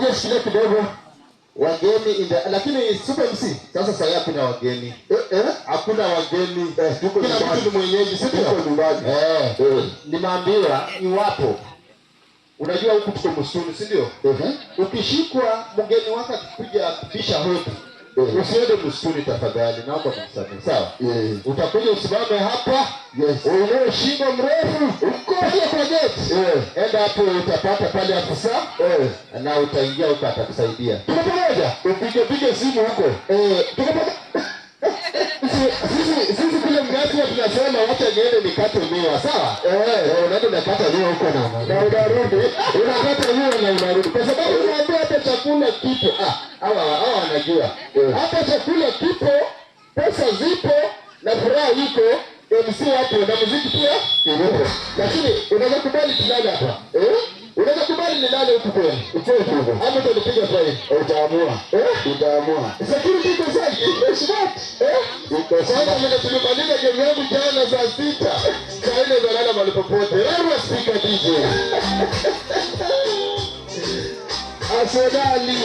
Ngoja shikilia kidogo. Wageni lakini Super MC sasa sasa kuna wageni. Hakuna wageni. Tuko kila mtu ni mwenyeji, sio tuko nyumbani. Nimeambiwa iwapo unajua huku tuko msituni, si ndio? Ukishikwa mgeni wako akikuja kupisha hodi, usiende msituni tafadhali, naomba kumsamehe. Sawa? Utakuja usimame hapa. Uinue shingo mrefu, ukoje kwa gate. Enda hapo utapata pale afisa. Na utaingia huko atakusaidia. Tuko pamoja? Upige simu huko. Tuko pamoja. Sisi kule mgati tunasema wacha niende nikate miwa, sawa? Unaenda nakata miwa huko na unarudi. Unakata miwa na unarudi. Kwa sababu unaambia hata chakula kipo. Hawa wanajua. Hata chakula kipo, pesa zipo na furaha iko, MC hapo na muziki pia. Lakini unaweza kubali tulale hapa. Unaweza kubali nilale huko kweli. Uchoke hivyo. Hapo tulipiga faini. Utaamua. Utaamua. Security iko safi. Smart. Iko sawa. Mimi tulimaliza game yangu jana saa 6. Saa 4 zalala mahali popote. Wewe speaker DJ. Asedali.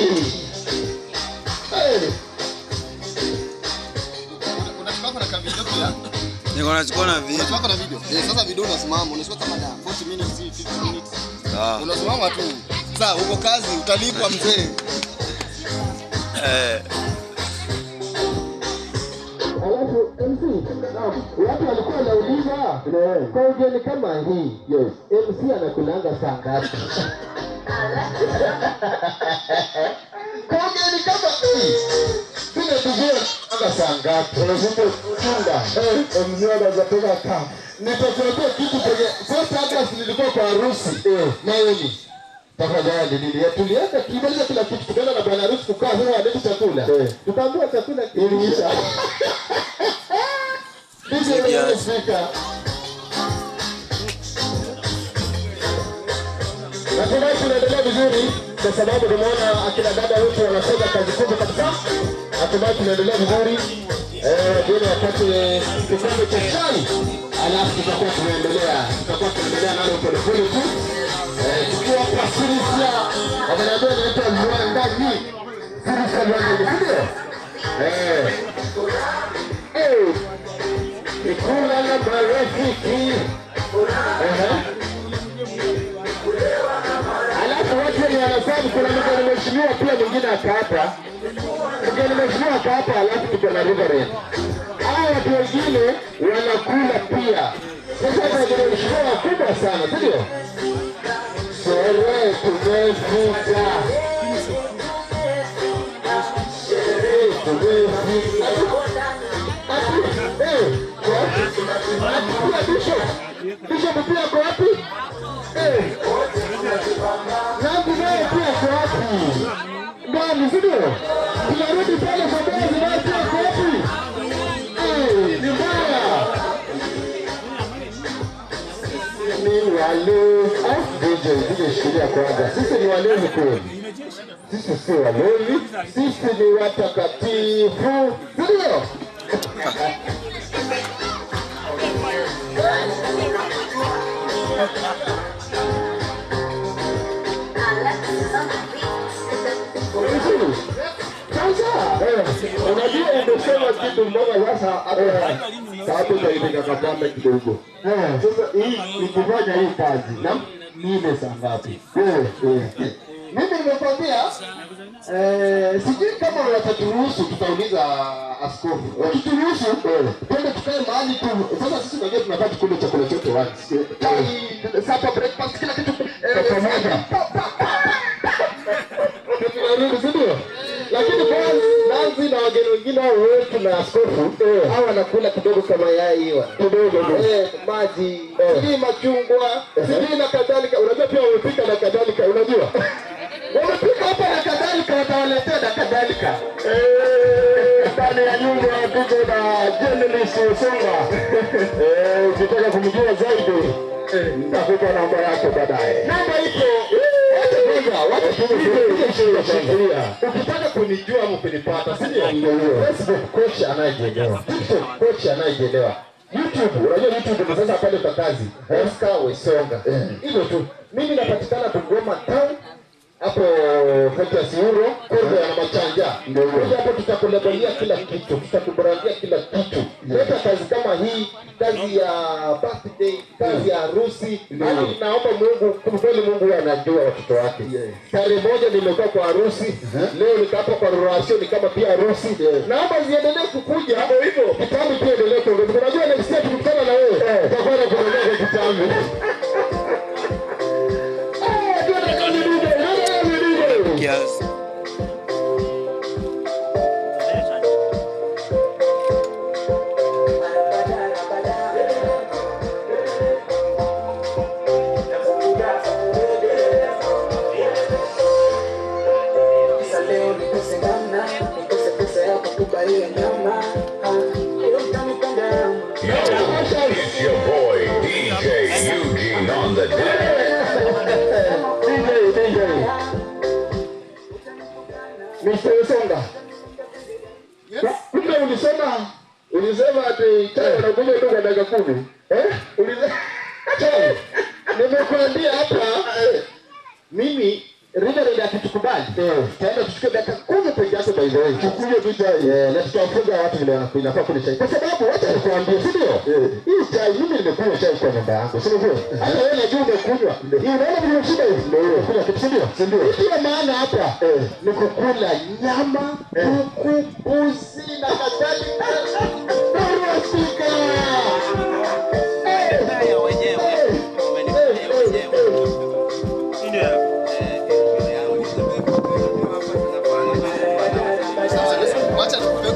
Unachukua na video pia? Niko nachukua na video. Unachukua na video? Sasa video unasimama, unachukua kama 40 minutes, 50 minutes. Unasimama tu. Sasa uko kazi utalipwa mzee. Alafu MC, watu walikuwa wanauliza kwa ugeni kama hii, MC anakulanga saa ngapi? Kwa ugeni kama hii, tunatujua anga saa ngapi? Unazungu chunga, MC anazatoka kama. Nitakuambia kitu kwenye first August nilikuwa kwa harusi Mayoni. Tafadhali tulienda kimaliza kila kitu, tukaenda na bwana harusi kukaa huko alete chakula. Tukaambiwa chakula kiliisha. Ndio speaker. Natumai tunaendelea vizuri kwa sababu tumeona akina dada wetu wanafanya kazi kubwa kabisa. Natumai tunaendelea vizuri. Ndio wakati kikombe cha chai. Alafu tutakuwa tunaendelea nalo polepole tu. Tukiwa kwa Sirisia, wanaambia naitwa Mwandani. Sirisia Mwandani, ndio? Ikula na marafiki. Alafu watu wanasema kuna mgeni mheshimiwa pia mwingine akaapa. Mgeni mheshimiwa akaapa, alafu tuko na Reverend. Hao watu wengine wanakula pia. Sasa ndio mheshimiwa kubwa sana, ndio? Sherehe tumefika. Sherehe tumefika. Bishop pia kwa wapi? Nangu naye pia kwa wapi? Ndani, ndio? Tunarudi pale kwa baadhi naye pia kwa wapi? Ni mbaya. Ni wale. DJ shikilia kwanza. Sisi ni walevi kweli. Sisi si walevi. Sisi ni watakatifu. Ndio? Unajua umesema kitu mmoja sasa sababu utaipika kapanda kidogo. Sasa hii nikifanya hii kazi na mimi saa ngapi? Mimi nimekwambia sijui kama wataturuhusu, tutauliza askofu. Wakituruhusu twende tukae mahali tu. Sasa sisi wenyewe tunataka tukule chakula chote once. Supper, breakfast, kila kitu pamoja. Ndio. Lakini kwa Nanzi na wageni wengine hao wetu na askofu hao wanakula kidogo kama yai hiyo. Kidogo maji, sijui machungwa, sijui na kadhalika. Unajua pia wamepika na kadhalika, unajua? Wamepika hapa na kadhalika, watawaletea na kadhalika. Ndani ya nyumba tuko na journalist Songa. Ukitaka kumjua zaidi nitakupa namba yake baadaye. Namba ipo. Ukitaka kunijua au kunipata, si ndio? Facebook coach anayejielewa. TikTok coach anayejielewa. YouTube, unajua YouTube sasa pale kwa kazi. Oscar Wesonga. Hivyo tu. Mimi napatikana Bungoma Town hapo Fortress Euro Kordo na Machanja. Ndio hapo tutakulebalia kila kitu, tutakubarandia kila kitu. Leta kazi kama hii, kazi ya birthday, kazi ya harusi. Naomba Mungu, kumkweli Mungu anajua watoto wake. Tarehe moja nimekuwa kwa harusi, leo nikapa kwa rurasio ni kama pia harusi. Naomba ziendelee kukuja hapo hivyo. Kitambi pia endelee kuongeza. Unajua next year tukikutana na wewe, tutakuwa na kuongeza kitambi. Yes. It's your boy DJ Eugene on the deck. Mr. Songa. Yes. Kumbe ulisema ati chai unakunywa tu kwa dakika 10. Ulisema chai. Nimekuambia hapa mimi Reverend akitukubali. Tutaenda tuchukue dakika 10 peke yake by the way. Chukue tu chai. Na tutafunga watu vile wanafaa kule chai. Kwa sababu acha nikwambie, si ndio? Hii chai mimi nimekunywa chai kwa nyumba yangu. Si ndio? Hata wewe unajua umekunywa. Hii unaona vile shida hii. Ndio. Kuna kitu ndio? Si ndio? Ndio maana hapa ni kukula nyama, kuku, mbuzi na kadhalika.